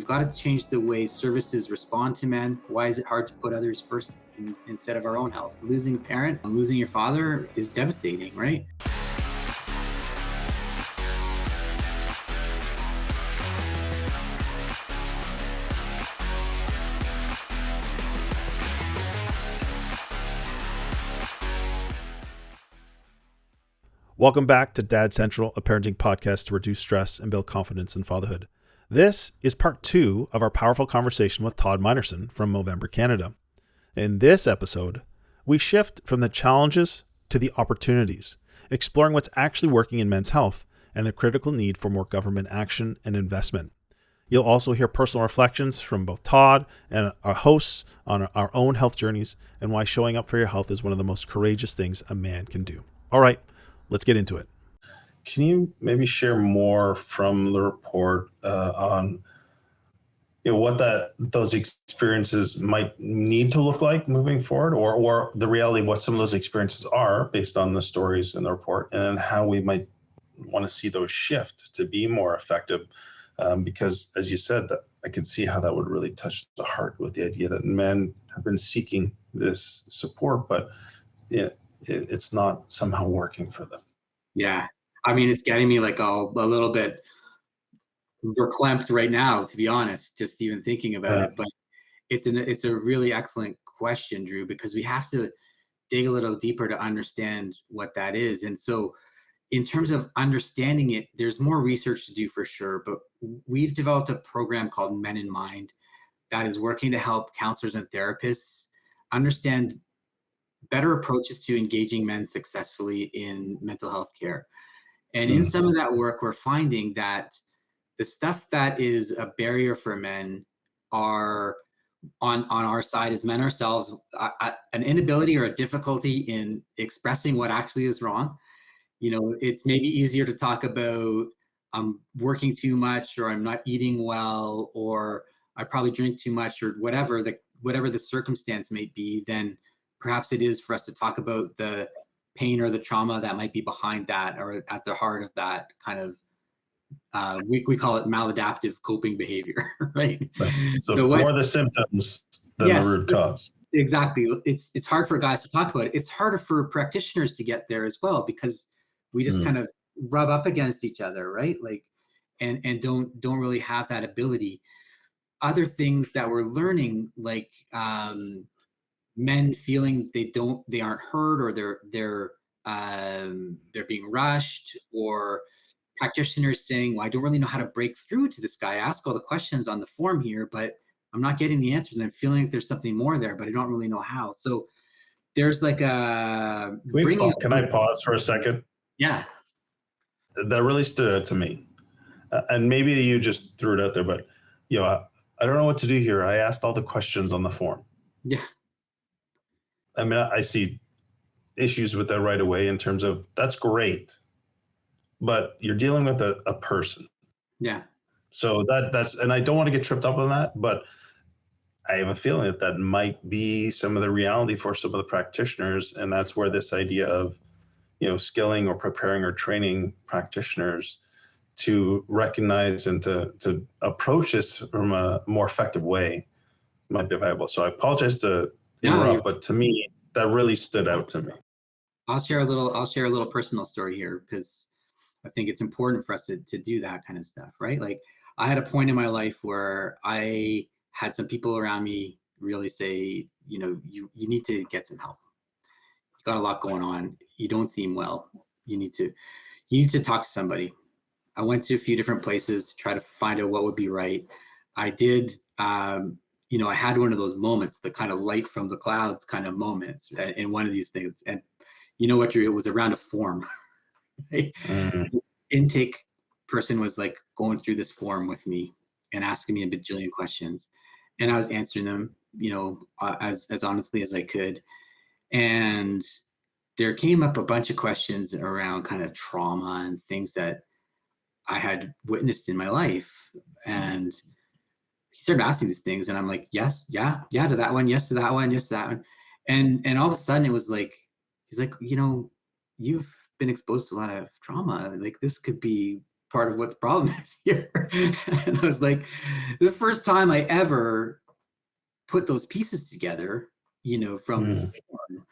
got to change the way services respond to men. Why is it hard to put others first instead of our own health? Losing a parent, losing your father is devastating, right? Welcome back to Dad Central, a parenting podcast to reduce stress and build confidence in fatherhood. This is part 2 of our powerful conversation with Todd Minerson from Movember Canada. In this episode, we shift from the challenges to the opportunities, exploring what's actually working in men's health and the critical need for more government action and investment. You'll also hear personal reflections from both Todd and our hosts on our own health journeys and why showing up for your health is one of the most courageous things a man can do. All right. Let's get into it. Can you maybe share more from the report on what those experiences might need to look like moving forward, or the reality of what some of those experiences are based on the stories in the report, and how we might want to see those shift to be more effective? Because as you said, that I can see how that would really touch the heart with the idea that men have been seeking this support, but it's not somehow working for them. Yeah. I mean, it's getting me like a little bit verklempt right now, to be honest, just even thinking about it. But it's a really excellent question, Drew, because we have to dig a little deeper to understand what that is. And so in terms of understanding it, there's more research to do for sure, but we've developed a program called Men in Mind that is working to help counselors and therapists understand better approaches to engaging men successfully in mental health care. And in some of that work, we're finding that the stuff that is a barrier for men are on our side as men ourselves, an inability or a difficulty in expressing what actually is wrong. It's maybe easier to talk about I'm working too much, or I'm not eating well, or I probably drink too much, or whatever the circumstance may be, than perhaps it is for us to talk about the pain or the trauma that might be behind that, or at the heart of that kind of, we call it maladaptive coping behavior, right? So more the symptoms than the root cause. Exactly. It's hard for guys to talk about it. It's harder for practitioners to get there as well, because we just kind of rub up against each other, right? Like, and don't really have that ability. Other things that we're learning, like, men feeling they aren't heard, or they're being rushed, or practitioners saying, well, I don't really know how to break through to this guy. I ask all the questions on the form here, but I'm not getting the answers, and I'm feeling like there's something more there, but I don't really know how. So there's like a can I pause for a second? Yeah. That really stood out to me. And maybe you just threw it out there, but I don't know what to do here. I asked all the questions on the form. Yeah. I mean, I see issues with that right away in terms of that's great, but you're dealing with a person. Yeah. So that's, and I don't want to get tripped up on that, but I have a feeling that might be some of the reality for some of the practitioners. And that's where this idea of, skilling or preparing or training practitioners to recognize and to approach this from a more effective way might be viable. So I apologize to interrupt, but to me, that really stood out to me. I'll share a little personal story here, because I think it's important for us to do that kind of stuff, right? Like, I had a point in my life where I had some people around me really say, you need to get some help. You got a lot going on. You don't seem well. You need to talk to somebody. I went to a few different places to try to find out what would be right. I did, I had one of those moments, the kind of light from the clouds kind of moments in one of these things. And you know what, Drew, it was around a form. Right? The intake person was like going through this form with me and asking me a bajillion questions. And I was answering them, as honestly as I could. And there came up a bunch of questions around kind of trauma and things that I had witnessed in my life. And he started asking these things, and I'm like, yes, yeah, to that one, yes to that one, yes to that one. And all of a sudden it was like, he's like, you've been exposed to a lot of trauma. Like, this could be part of what the problem is here. And I was like, the first time I ever put those pieces together, from this form,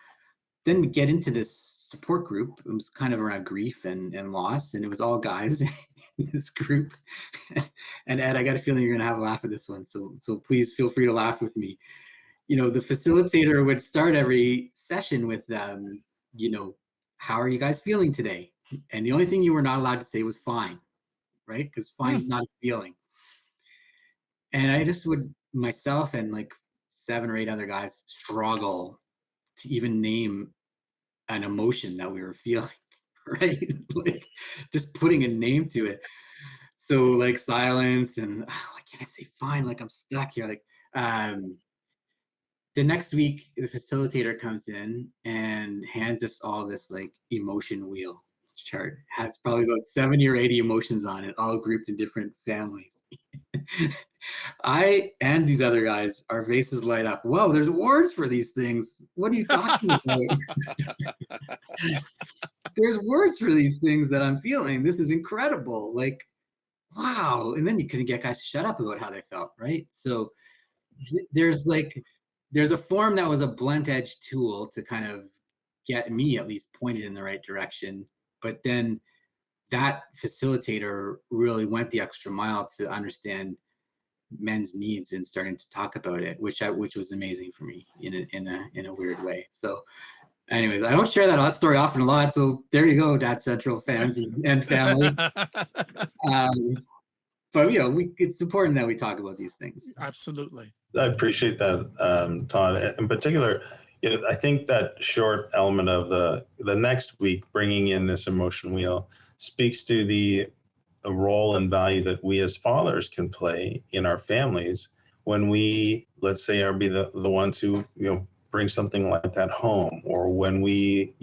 then we get into this support group. It was kind of around grief and loss, and it was all guys in this group. And Ed, I got a feeling you're gonna have a laugh at this one, so please feel free to laugh with me. The facilitator would start every session with, how are you guys feeling today? And the only thing you were not allowed to say was fine, right? Because fine is not a feeling. And I just would, myself and like 7 or 8 other guys, struggle to even name an emotion that we were feeling, right? Like just putting a name to it. So like silence and why can't I say fine? Like I'm stuck here. Like the next week, the facilitator comes in and hands us all this like emotion wheel chart. Has probably about 70 or 80 emotions on it, all grouped in different families. I and these other guys, our faces light up. Whoa, there's words for these things. What are you talking about? There's words for these things that I'm feeling. This is incredible. Like, wow. And then you couldn't get guys to shut up about how they felt, right? So there's a form that was a blunt edge tool to kind of get me at least pointed in the right direction. But then that facilitator really went the extra mile to understand men's needs and starting to talk about it, which was amazing for me in a weird way. So anyways, I don't share that story often a lot. So there you go, Dad Central fans and family. But it's important that we talk about these things. Absolutely. I appreciate that, Todd. In particular, I think that short element of the next week, bringing in this emotion wheel, speaks to the role and value that we as fathers can play in our families when we, let's say, be the ones who bring something like that home, or when we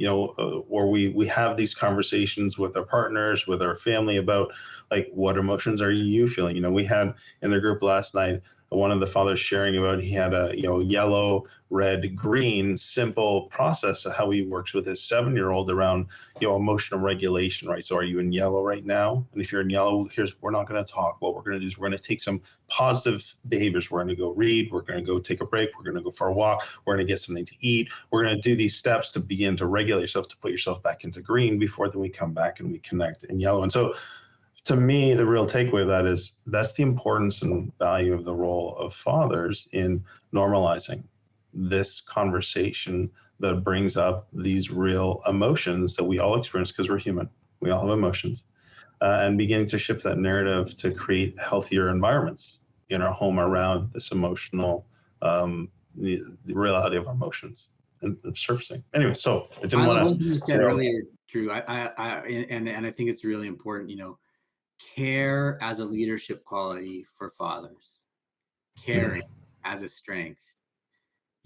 or we have these conversations with our partners, with our family about like, what emotions are you feeling? We had in the group last night one of the fathers sharing about he had a yellow, red, green, simple process of how he works with his 7-year-old around emotional regulation, right? So are you in yellow right now? And if you're in yellow, we're not going to talk. What we're going to do is we're going to take some positive behaviors. We're going to go read, we're going to go take a break, we're going to go for a walk, we're going to get something to eat. We're going to do these steps to begin to regulate yourself, to put yourself back into green before then we come back and we connect in yellow. And so to me, the real takeaway of that is that's the importance and value of the role of fathers in normalizing this conversation that brings up these real emotions that we all experience because we're human. We all have emotions, and beginning to shift that narrative to create healthier environments in our home around this emotional, the reality of our emotions and surfacing. Anyway, so I didn't want to. One thing you said earlier, Drew, and I think it's really important, care as a leadership quality for fathers, caring as a strength,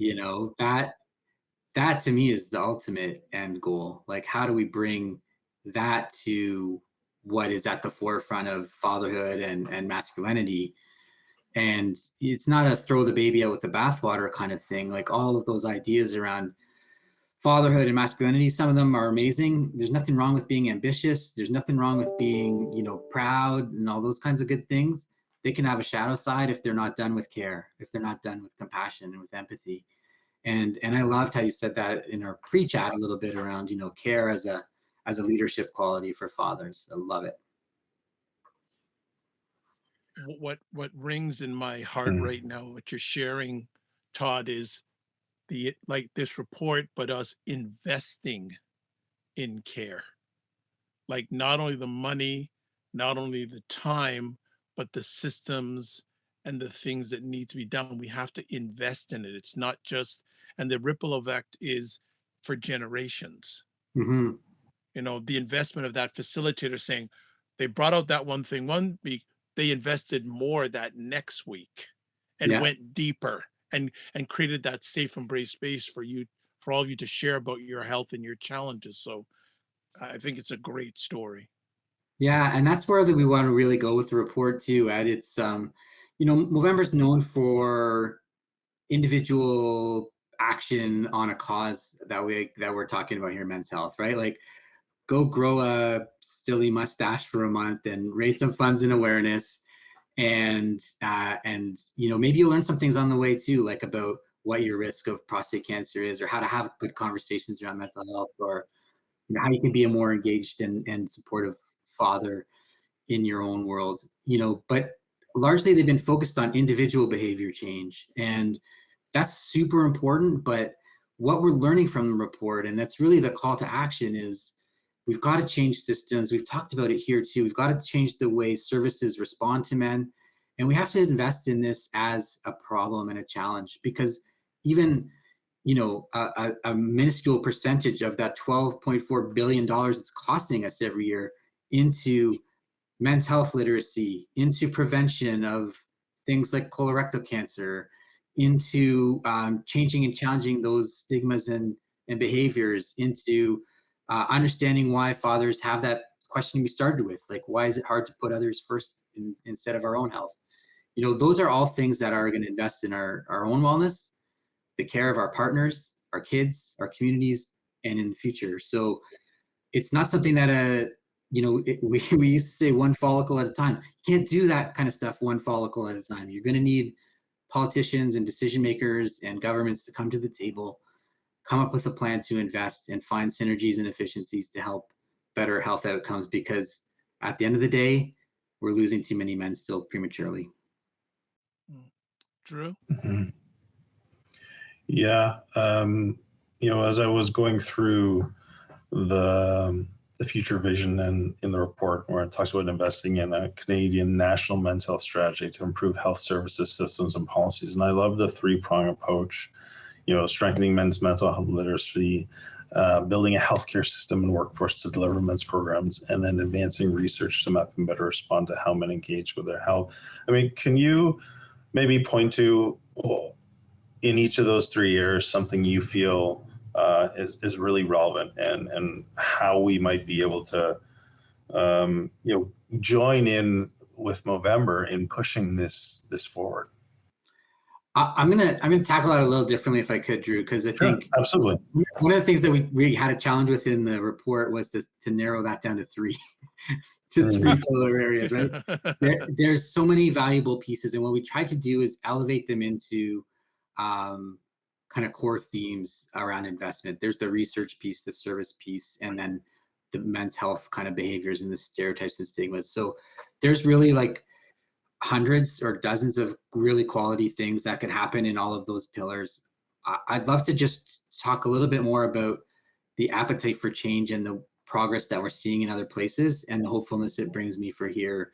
that to me is the ultimate end goal. Like, how do we bring that to what is at the forefront of fatherhood and masculinity? And it's not a throw the baby out with the bathwater kind of thing. Like, all of those ideas around fatherhood and masculinity, some of them are amazing. There's nothing wrong with being ambitious. There's nothing wrong with being, proud and all those kinds of good things. They can have a shadow side if they're not done with care, if they're not done with compassion and with empathy. And I loved how you said that in our pre-chat a little bit around, care as a leadership quality for fathers. I love it. What rings in my heart right now, what you're sharing, Todd, is this report, but us investing in care. Like, not only the money, not only the time, but the systems and the things that need to be done. We have to invest in it. It's not just, and the ripple effect is for generations. Mm-hmm. The investment of that facilitator saying they brought out that one thing one week, they invested more that next week and went deeper and created that safe embrace space for all of you to share about your health and your challenges. So I think it's a great story. Yeah, and that's where we want to really go with the report too, Ed. It's Movember's known for individual action on a cause that we're talking about here, men's health, right? Like, go grow a silly mustache for a month and raise some funds and awareness. And maybe you'll learn some things on the way too, like about what your risk of prostate cancer is, or how to have good conversations around mental health, or how you can be a more engaged and supportive father in your own world. But largely they've been focused on individual behavior change, and that's super important. But what we're learning from the report, and that's really the call to action, is we've got to change systems. We've talked about it here too. We've got to change the way services respond to men. And we have to invest in this as a problem and a challenge, because even, a minuscule percentage of that $12.4 billion it's costing us every year into men's health literacy, into prevention of things like colorectal cancer, into changing and challenging those stigmas and behaviors, into understanding why fathers have that question we started with, like, why is it hard to put others first instead of our own health? Those are all things that are going to invest in our own wellness, the care of our partners, our kids, our communities, and in the future. So it's not something that we used to say one follicle at a time. You can't do that kind of stuff one follicle at a time. You're going to need politicians and decision makers and governments to come to the table, come up with a plan to invest and find synergies and efficiencies to help better health outcomes, because at the end of the day, we're losing too many men still prematurely. Drew? Mm-hmm. Yeah. As I was going through the future vision and in the report where it talks about investing in a Canadian national men's health strategy to improve health services, systems, and policies. And I love the three-prong approach, strengthening men's mental health literacy, building a healthcare system and workforce to deliver men's programs, and then advancing research to map and better respond to how men engage with their health. I mean, can you maybe point to, in each of those 3 years, something you feel is really relevant, and how we might be able to join in with Movember in pushing this forward? I'm gonna tackle that a little differently if I could, Drew, because I think absolutely one of the things that we had a challenge with in the report was to narrow that down to three three pillar areas, right? There's so many valuable pieces, and what we tried to do is elevate them into kind of core themes around investment. There's the research piece, the service piece, and then the men's health kind of behaviors and the stereotypes and stigmas. So there's really like hundreds or dozens of really quality things that could happen in all of those pillars. I'd love to just talk a little bit more about the appetite for change and the progress that we're seeing in other places and the hopefulness it brings me for here.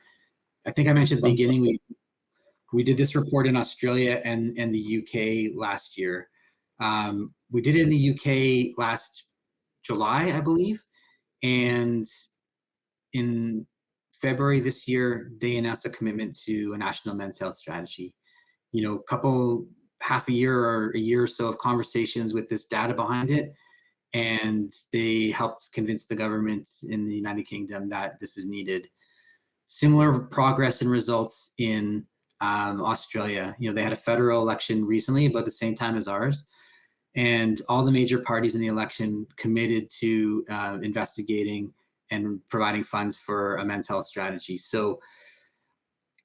I think I mentioned at the beginning, we did this report in Australia and the UK last year. We did it in the UK last July, I believe. And in February this year, they announced a commitment to a national men's health strategy. Half a year or a year or so of conversations with this data behind it. And they helped convince the government in the United Kingdom that this is needed. Similar progress and results in Australia. They had a federal election recently, about the same time as ours. And all the major parties in the election committed to investigating and providing funds for a men's health strategy. So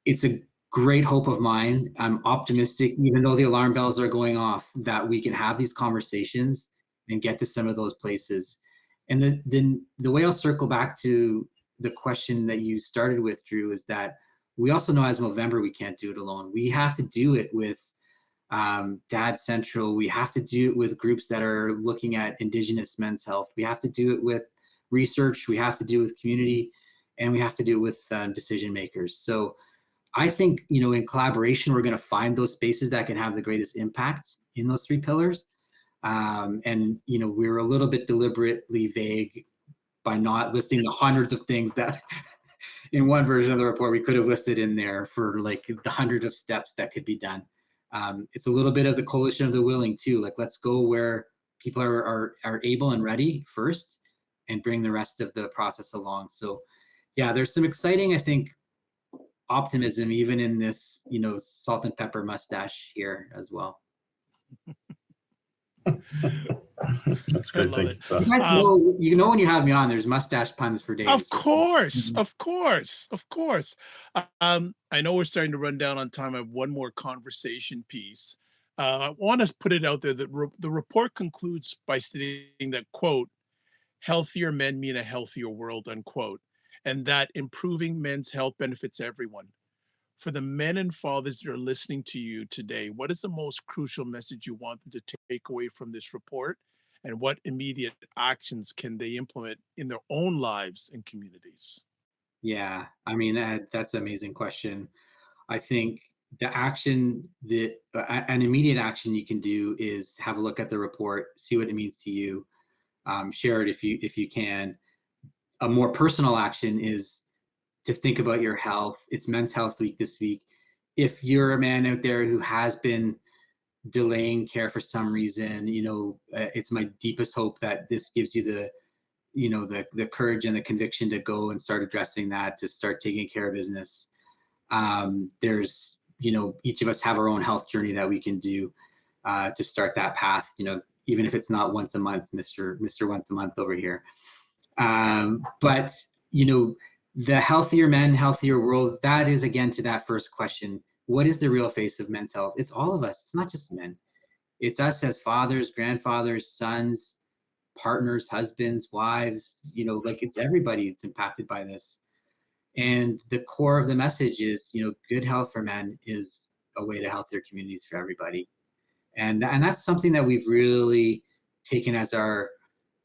it's a great hope of mine. I'm optimistic, even though the alarm bells are going off, that we can have these conversations and get to some of those places. And then the way I'll circle back to the question that you started with, Drew, is that we also know as Movember, we can't do it alone. We have to do it with Dad Central. We have to do it with groups that are looking at Indigenous men's health. We have to do it with research. We have to do it with community, and we have to do it with decision makers. So I think, in collaboration, we're going to find those spaces that can have the greatest impact in those three pillars. And we're a little bit deliberately vague by not listing the hundreds of things that in one version of the report we could have listed in there for like the hundred of steps that could be done. It's a little bit of the coalition of the willing too. Like, let's go where people are able and ready first, and bring the rest of the process along. So yeah, there's some exciting, I think, optimism even in this, salt and pepper mustache here as well. That's I great. love Thank it. you, You Todd. guys know when you have me on, there's mustache puns for days. Of course, Mhm. of course, of course. I know we're starting to run down on time. I have one more conversation piece. I want to put it out there that the report concludes by stating that, quote, healthier men mean a healthier world, unquote, and that improving men's health benefits everyone. For the men and fathers that are listening to you today, what is the most crucial message you want them to take away from this report? And what immediate actions can they implement in their own lives and communities? Yeah, I mean, that's an amazing question. I think the action that an immediate action you can do is have a look at the report, see what it means to you, share it if you can. A more personal action is to think about your health. It's Men's Health Week this week. If you're a man out there who has been delaying care for some reason, it's my deepest hope that this gives you the courage and the conviction to go and start addressing that, to start taking care of business. There's each of us have our own health journey that we can do to start that path, even if it's not once a month, Mr. Once a Month over here. But the healthier men, healthier world, that is again to that first question. What is the real face of men's health? It's all of us. It's not just men. It's us as fathers, grandfathers, sons, partners, husbands, wives, like it's everybody that's impacted by this. And the core of the message is, good health for men is a way to healthier communities for everybody. And that's something that we've really taken as our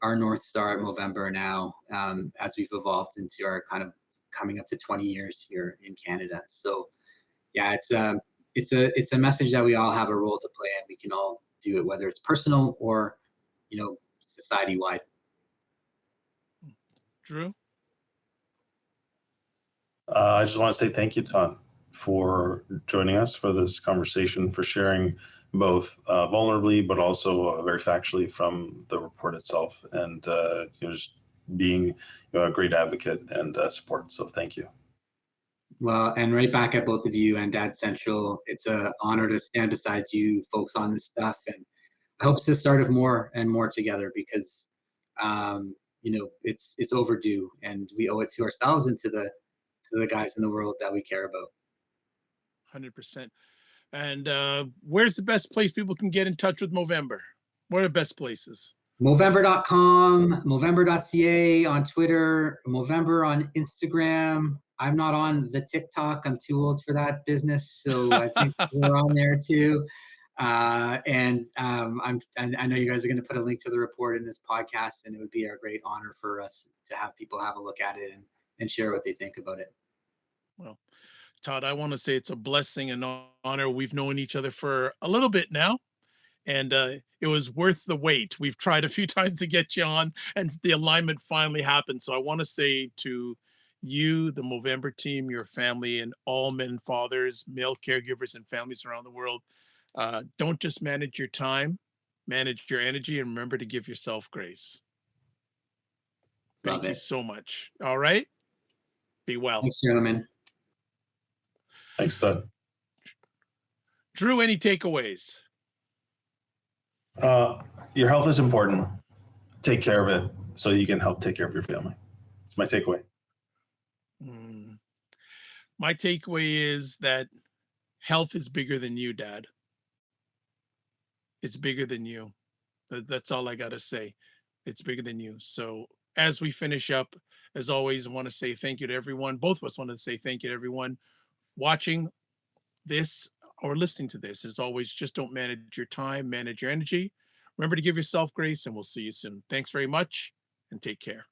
North Star at Movember now, as we've evolved into our kind of coming up to 20 years here in Canada. So yeah, it's a message that we all have a role to play, and we can all do it, whether it's personal or, society wide. Drew? I just want to say thank you, Todd, for joining us for this conversation, for sharing both vulnerably, but also very factually from the report itself, and just being a great advocate and support. So thank you. Well, and right back at both of you and Dad Central. It's an honor to stand beside you folks on this stuff, and I hope it's the start of more and more together, because it's overdue, and we owe it to ourselves and to the guys in the world that we care about. 100%. And where's the best place people can get in touch with Movember? What are the best places? Movember.com, Movember.ca on Twitter, Movember on Instagram. I'm not on the TikTok. I'm too old for that business, so I think we're on there too. I know you guys are going to put a link to the report in this podcast, and it would be a great honor for us to have people have a look at it and share what they think about it. Well, Todd, I want to say it's a blessing and honor. We've known each other for a little bit now, and it was worth the wait. We've tried a few times to get you on, and the alignment finally happened. So I want to say to you, the Movember team, your family, and all men, fathers, male caregivers, and families around the world, don't just manage your time, manage your energy, and remember to give yourself grace. Love Thank you it. so much. All right. Be well. Thanks, gentlemen. Thanks, Todd. Drew, any takeaways? Your health is important. Take care of it so you can help take care of your family. It's my takeaway. My takeaway is that health is bigger than you, Dad. It's bigger than you. That's all I got to say. It's bigger than you. So as we finish up, as always, I want to say thank you to everyone. Both of us want to say thank you to everyone watching this or listening to this. As always, just don't manage your time, manage your energy. Remember to give yourself grace, and we'll see you soon. Thanks very much, and take care.